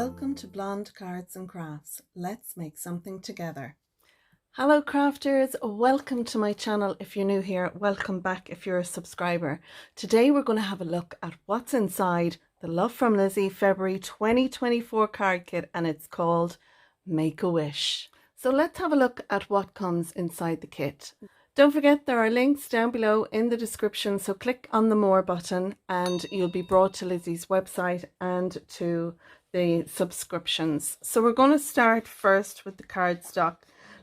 Welcome to Blonde Cards and Crafts. Let's make something together. Hello crafters, welcome to my channel. If you're new here, welcome back if you're a subscriber. Today we're going to have a look at what's inside the Love from Lizi February 2024 card kit, and it's called Make a Wish. So let's have a look at what comes inside the kit. Don't forget there are links down below in the description, so click on the more button and you'll be brought to Lizi's website and to the subscriptions. So we're going to start first with the cardstock.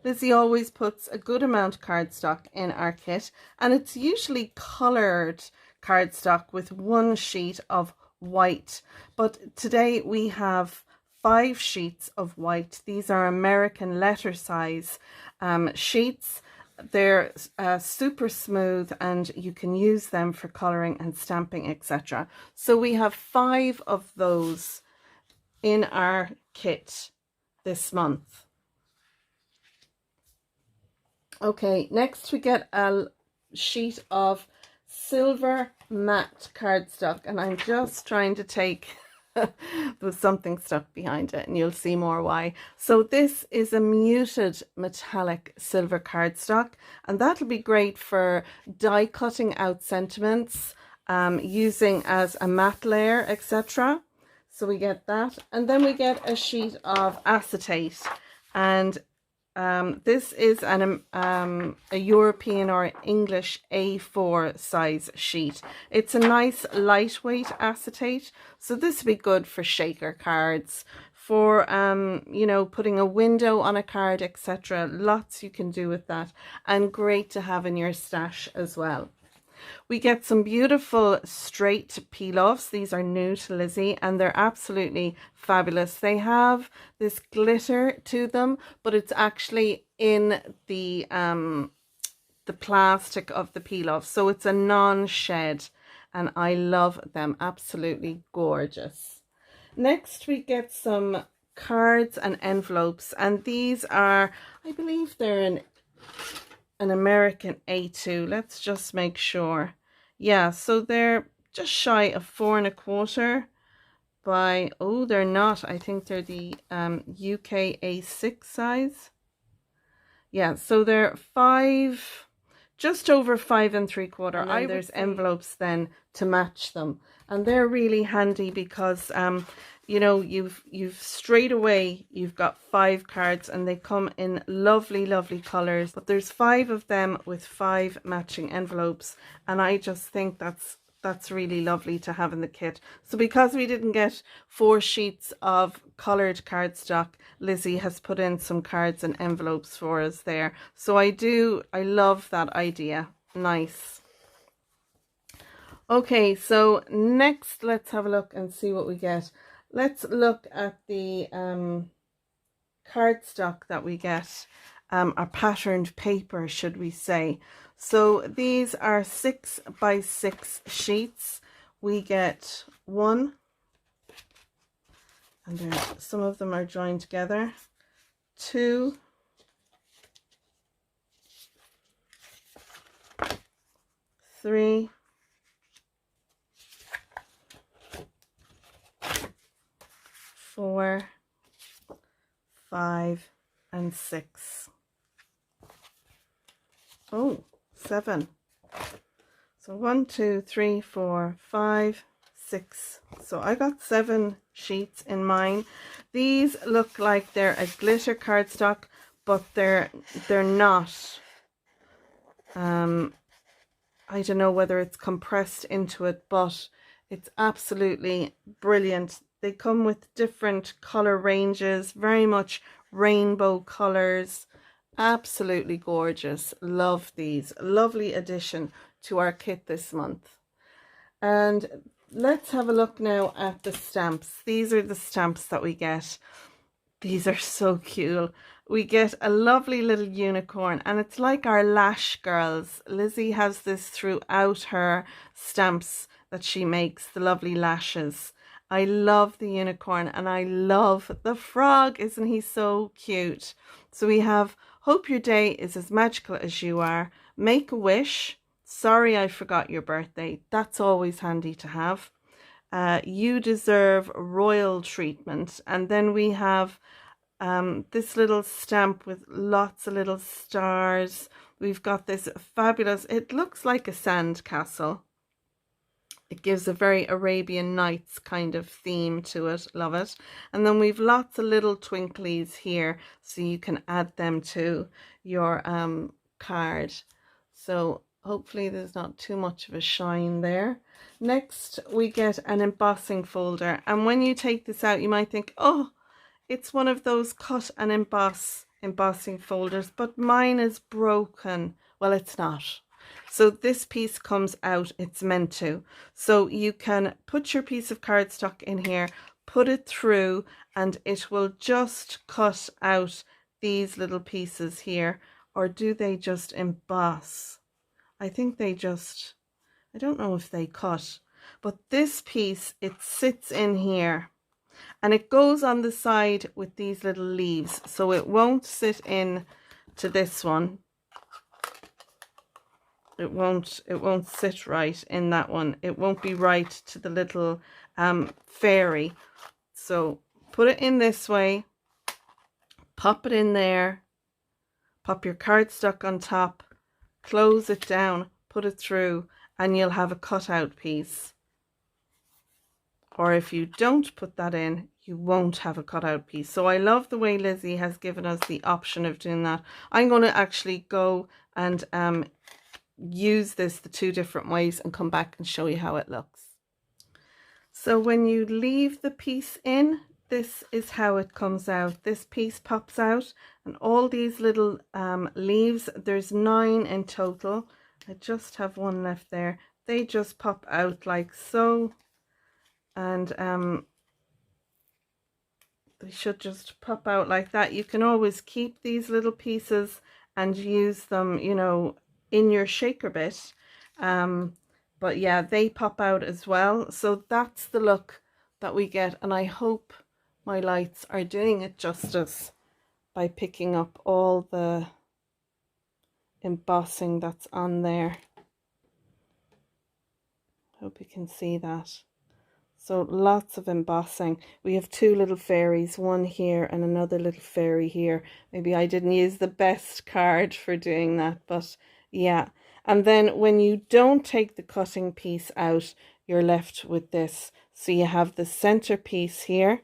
Lizi always puts a good amount of cardstock in our kit, and it's usually coloured cardstock with one sheet of white, but today we have 5 sheets of white. These are American letter size sheets. They're super smooth and you can use them for colouring and stamping, etc. So we have 5 of those in our kit this month. Okay, next we get a sheet of silver matte cardstock, and I'm just trying to take there was something stuck behind it and you'll see more why. So this is a muted metallic silver cardstock, and that'll be great for die cutting out sentiments, using as a matte layer, etc. So we get that, and then we get a sheet of acetate, and this is a European or English A4 size sheet. It's a nice lightweight acetate, so this would be good for shaker cards, for you know, putting a window on a card, etc. Lots you can do with that, and great to have in your stash as well. We get some beautiful straight peel-offs. These are new to Lizi and they're absolutely fabulous. They have this glitter to them, but it's actually in the plastic of the peel-off, so it's a non-shed, and I love them. Absolutely gorgeous. Next we get some cards and envelopes, and these are, I believe they're an American A2. Let's just make sure. Yeah, so they're just shy of 4 1/4 by, oh, they're not. I think they're the UK A6 size. Yeah, so they're 5, just over 5 3/4. And then there's envelopes then to match them, and they're really handy because you know, you've straight away you've got 5 cards and they come in lovely colors, but there's 5 of them with 5 matching envelopes, and I just think that's really lovely to have in the kit. So because we didn't get 4 sheets of colored cardstock, Lizi has put in some cards and envelopes for us there. So I love that idea. Nice. Okay, so next let's have a look and see what we get. Let's look at the cardstock that we get, our patterned paper, should we say. So these are 6 by 6 sheets. We get 1, and there, some of them are joined together, 2, 3, 4, 5, and 6. Oh, 7. So 1, 2, 3, 4, 5, 6. So I got 7 sheets in mine. These look like they're a glitter cardstock, but they're not. I don't know whether it's compressed into it, but it's absolutely brilliant. They come with different color ranges, very much rainbow colors. Absolutely gorgeous. Love these. Lovely addition to our kit this month. And let's have a look now at the stamps. These are the stamps that we get. These are so cute. We get a lovely little unicorn, and it's like our lash girls. Lizi has this throughout her stamps that she makes, the lovely lashes. I love the unicorn, and I love the frog. Isn't he so cute? So we have hope your day is as magical as you are. Make a wish. Sorry I forgot your birthday. That's always handy to have. You deserve royal treatment. And then we have this little stamp with lots of little stars. We've got this fabulous, it looks like a sand castle. It gives a very Arabian Nights kind of theme to it. Love it. And then we've lots of little twinklies here, so you can add them to your card. So hopefully there's not too much of a shine there. Next we get an embossing folder, and when you take this out you might think, oh, it's one of those cut and embossing folders, but mine is broken. Well, it's not. So this piece comes out, it's meant to. So you can put your piece of cardstock in here, put it through, and it will just cut out these little pieces here. Or do they just emboss? I think they just, I don't know if they cut. But this piece, it sits in here. And it goes on the side with these little leaves, so it won't sit in to this one. It won't sit right in that one. It won't be right to the little fairy. So put it in this way, pop it in there, pop your cardstock on top, close it down, put it through, and you'll have a cutout piece. Or if you don't put that in, you won't have a cutout piece. So I love the way Lizi has given us the option of doing that. I'm going to actually go and use this the two different ways and come back and show you how it looks. So when you leave the piece in, this is how it comes out. This piece pops out, and all these little leaves, there's 9 in total. I just have one left there. They just pop out like so. And they should just pop out like that. You can always keep these little pieces and use them, you know, in your shaker bit. But yeah, they pop out as well. So that's the look that we get. And I hope my lights are doing it justice by picking up all the embossing that's on there. Hope you can see that. So lots of embossing. We have 2 little fairies, one here and another little fairy here. Maybe I didn't use the best card for doing that, but yeah. And then when you don't take the cutting piece out, you're left with this. So you have the center piece here,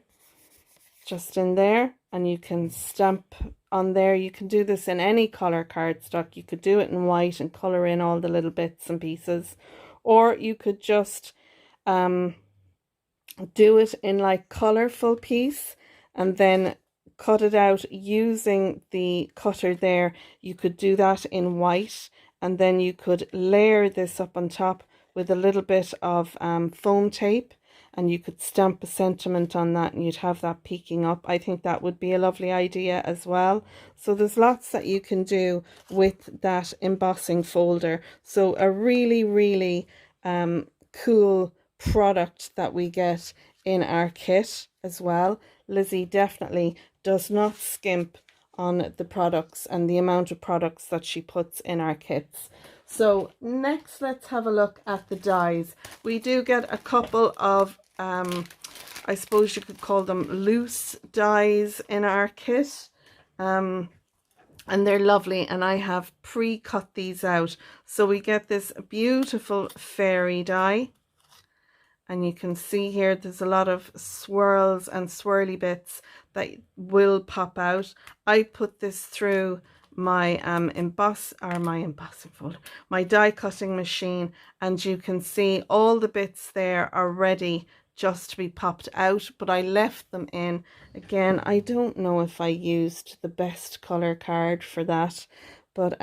just in there, and you can stamp on there. You can do this in any color cardstock. You could do it in white and color in all the little bits and pieces, or you could just do it in like colorful piece and then cut it out using the cutter there. You could do that in white, and then you could layer this up on top with a little bit of foam tape, and you could stamp a sentiment on that and you'd have that peeking up. I think that would be a lovely idea as well. So there's lots that you can do with that embossing folder. So a really cool product that we get in our kit as well. Lizi definitely does not skimp on the products and the amount of products that she puts in our kits. So next, let's have a look at the dies. We do get a couple of I suppose you could call them loose dies in our kit, and they're lovely, and I have pre-cut these out. So we get this beautiful fairy die, and you can see here there's a lot of swirls and swirly bits that will pop out. I put this through my embossing folder, my die cutting machine, and you can see all the bits there are ready just to be popped out, but I left them in. Again, I don't know if I used the best color card for that, but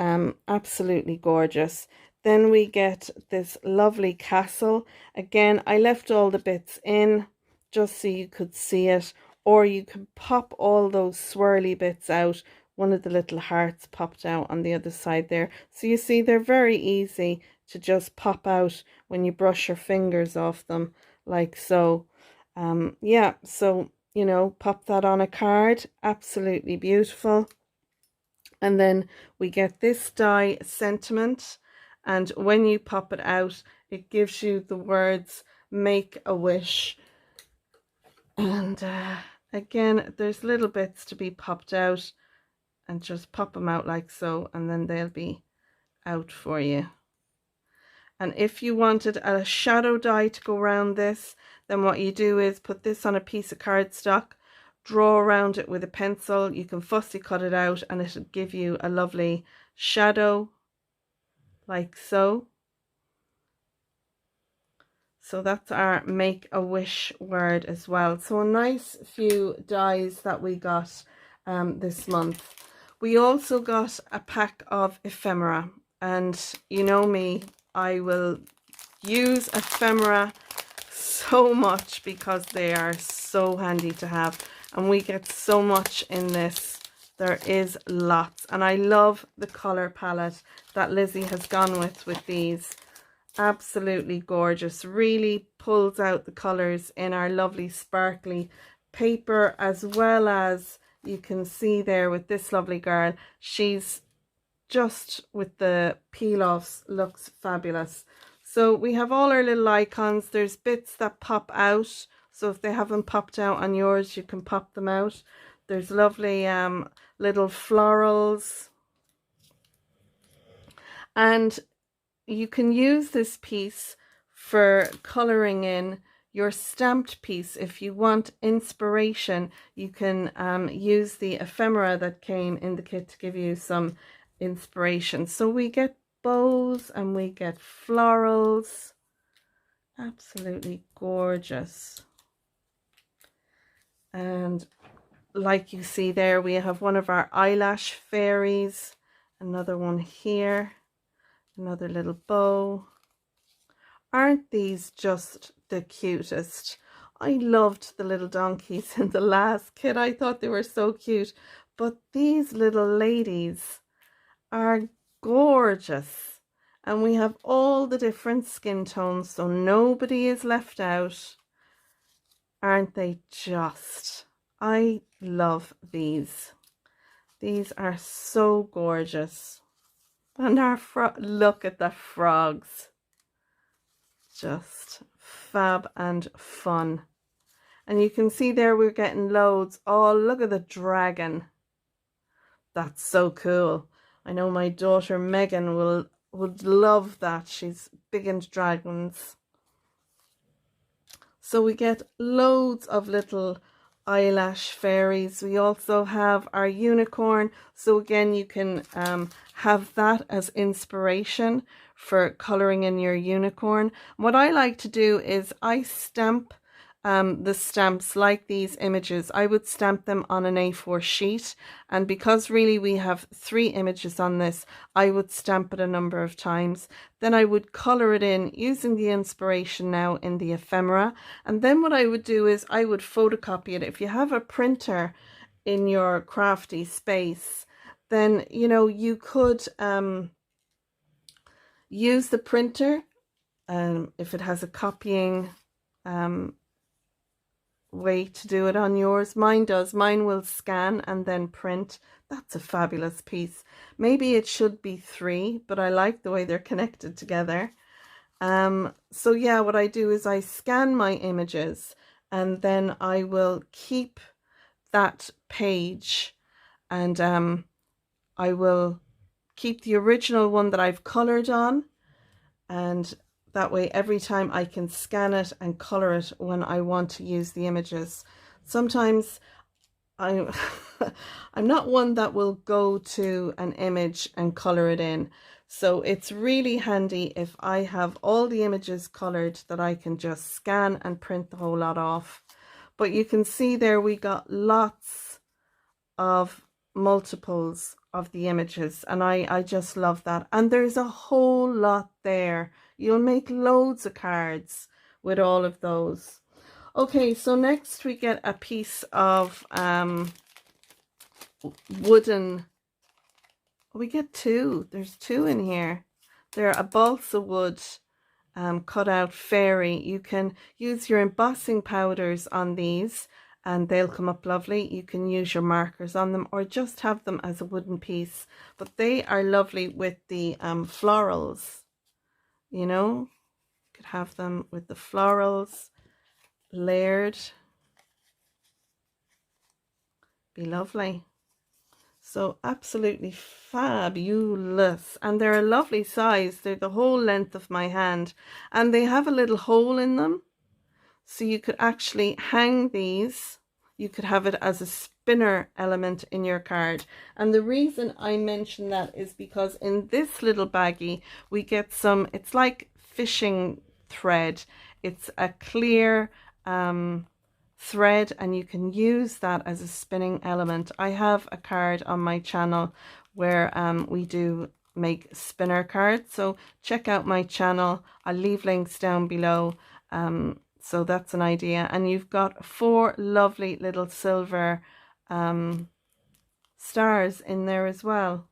absolutely gorgeous. Then we get this lovely castle. Again, I left all the bits in just so you could see it, or you can pop all those swirly bits out. One of the little hearts popped out on the other side there. So you see they're very easy to just pop out when you brush your fingers off them like so. Yeah, so, you know, pop that on a card. Absolutely beautiful. And then we get this die sentiment, and when you pop it out, it gives you the words Make a Wish. And again, there's little bits to be popped out, and just pop them out like so, and then they'll be out for you. And if you wanted a shadow die to go around this, then what you do is put this on a piece of cardstock, draw around it with a pencil. You can fussy cut it out and it'll give you a lovely shadow like so. So that's our Make a Wish word as well. So a nice few dies that we got this month. We also got a pack of ephemera, and you know me, I will use ephemera so much because they are so handy to have, and we get so much in this. There is lots, and I love the color palette that Lizi has gone with these. Absolutely gorgeous. Really pulls out the colors in our lovely sparkly paper, as well as you can see there with this lovely girl, she's just with the peel offs, looks fabulous. So we have all our little icons. There's bits that pop out, so if they haven't popped out on yours, you can pop them out. There's lovely little florals, and you can use this piece for coloring in your stamped piece. If you want inspiration, you can use the ephemera that came in the kit to give you some inspiration. So we get bows and we get florals. Absolutely gorgeous. And like you see there, we have one of our eyelash fairies, another one here, another little bow. Aren't these just the cutest? I loved the little donkeys in the last kit. I thought they were so cute, but these little ladies are gorgeous, and we have all the different skin tones, so nobody is left out. Aren't they just? I love these. These are so gorgeous. And our look at the frogs. Just fab and fun. And you can see there we're getting loads. Oh, look at the dragon. That's so cool. I know my daughter Megan would love that. She's big into dragons. So we get loads of little eyelash fairies. We also have our unicorn. So again, you can have that as inspiration for coloring in your unicorn. What I like to do is I stamp the stamps like these images. I would stamp them on an A4 sheet, and because really we have 3 images on this, I would stamp it a number of times. Then I would color it in using the inspiration now in the ephemera, and then what I would do is I would photocopy it. If you have a printer in your crafty space, then you know you could use the printer if it has a copying way to do it on yours. Mine does. Mine will scan and then print. That's a fabulous piece. Maybe it should be 3, but I like the way they're connected together. So yeah, what I do is I scan my images, and then I will keep that page, and I will keep the original one that I've colored on, and that way every time I can scan it and color it when I want to use the images. Sometimes I'm not one that will go to an image and color it in. So it's really handy if I have all the images colored that I can just scan and print the whole lot off. But you can see there we got lots of multiples of the images, and I just love that. And there's a whole lot there. You'll make loads of cards with all of those. Okay, so next we get a piece of wooden. We get 2. There's 2 in here. They're a balsa wood cut out fairy. You can use your embossing powders on these and they'll come up lovely. You can use your markers on them or just have them as a wooden piece, but they are lovely with the florals, you know. You could have them with the florals layered. Be lovely. So absolutely fabulous. And they're a lovely size. They're the whole length of my hand. And they have a little hole in them. So you could actually hang these. You could have it as a spinner element in your card. And the reason I mention that is because in this little baggie, we get some, it's like fishing thread. It's a clear thread, and you can use that as a spinning element. I have a card on my channel where we do make spinner cards. So check out my channel. I'll leave links down below. So that's an idea. And you've got 4 lovely little silver stars in there as well.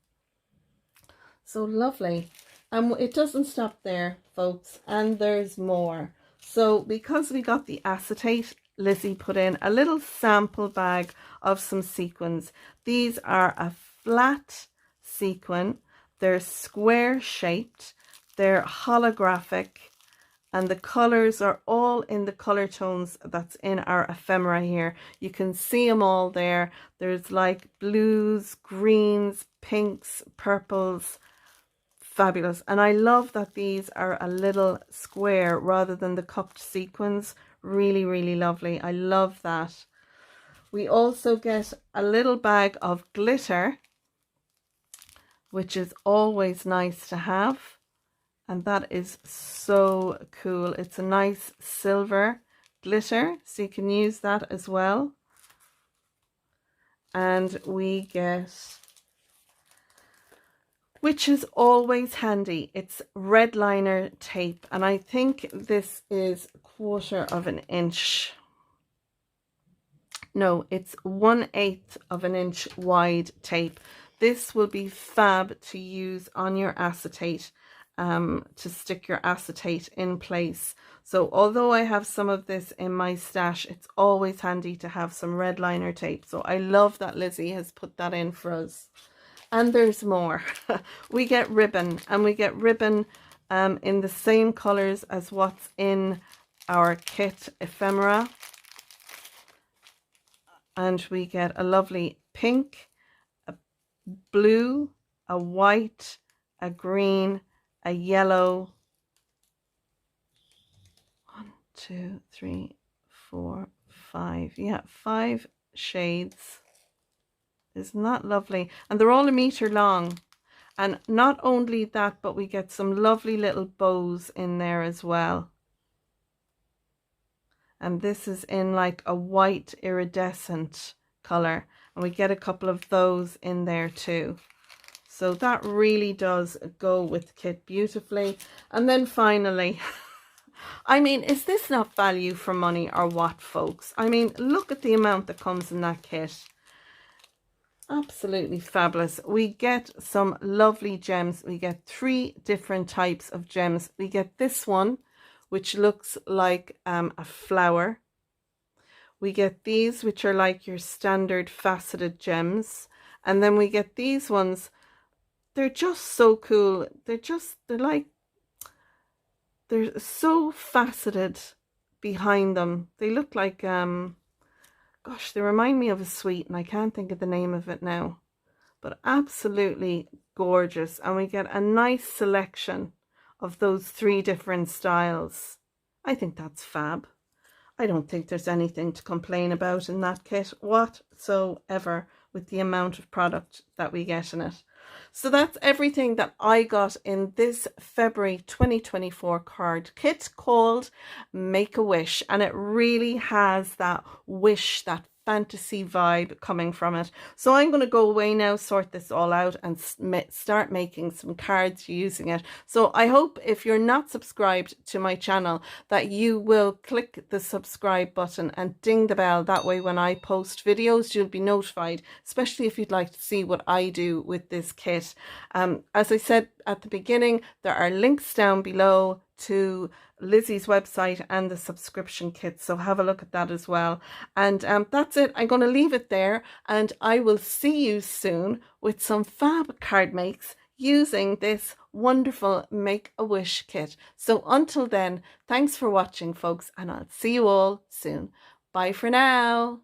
So lovely. And it doesn't stop there, folks. And there's more. So because we got the acetate, Lizi put in a little sample bag of some sequins. These are a flat sequin. They're square shaped. They're holographic. And the colors are all in the color tones that's in our ephemera here. You can see them all there. There's like blues, greens, pinks, purples. Fabulous. And I love that these are a little square rather than the cupped sequins. Really, really lovely. I love that. We also get a little bag of glitter, which is always nice to have. And that is so cool. It's a nice silver glitter, so you can use that as well. And we get, which is always handy, it's red liner tape. And I think this is 1/4 of an inch. No, it's 1/8 of an inch wide tape. This will be fab to use on your acetate. To stick your acetate in place. So although I have some of this in my stash, it's always handy to have some red liner tape. So I love that Lizi has put that in for us. And there's more. We get ribbon, and we get ribbon in the same colors as what's in our kit ephemera. And we get a lovely pink, a blue, a white, a green, a yellow. 1, 2, 3, 4, 5. Yeah, 5 shades. Isn't that lovely? And they're all 1 meter long. And not only that, but we get some lovely little bows in there as well. And this is in like a white iridescent color. And we get a couple of those in there too. So that really does go with the kit beautifully. And then finally, I mean, is this not value for money or what, folks? I mean, look at the amount that comes in that kit. Absolutely fabulous. We get some lovely gems. We get 3 different types of gems. We get this one, which looks like a flower. We get these, which are like your standard faceted gems. And then we get these ones. They're just so cool. They're so faceted behind them. They look like, gosh, they remind me of a sweet, and I can't think of the name of it now. But absolutely gorgeous. And we get a nice selection of those 3 different styles. I think that's fab. I don't think there's anything to complain about in that kit whatsoever with the amount of product that we get in it. So that's everything that I got in this February 2024 card kit called Make a Wish. And it really has that wish, that fantasy vibe coming from it. So I'm going to go away now, sort this all out, and start making some cards using it. So I hope if you're not subscribed to my channel that you will click the subscribe button and ding the bell. That way when I post videos you'll be notified, especially if you'd like to see what I do with this kit. As I said at the beginning, there are links down below to Lizi's website and the subscription kit, so have a look at that as well. And that's it. I'm going to leave it there, and I will see you soon with some fab card makes using this wonderful Make-A-Wish kit. So until then, thanks for watching, folks, and I'll see you all soon. Bye for now.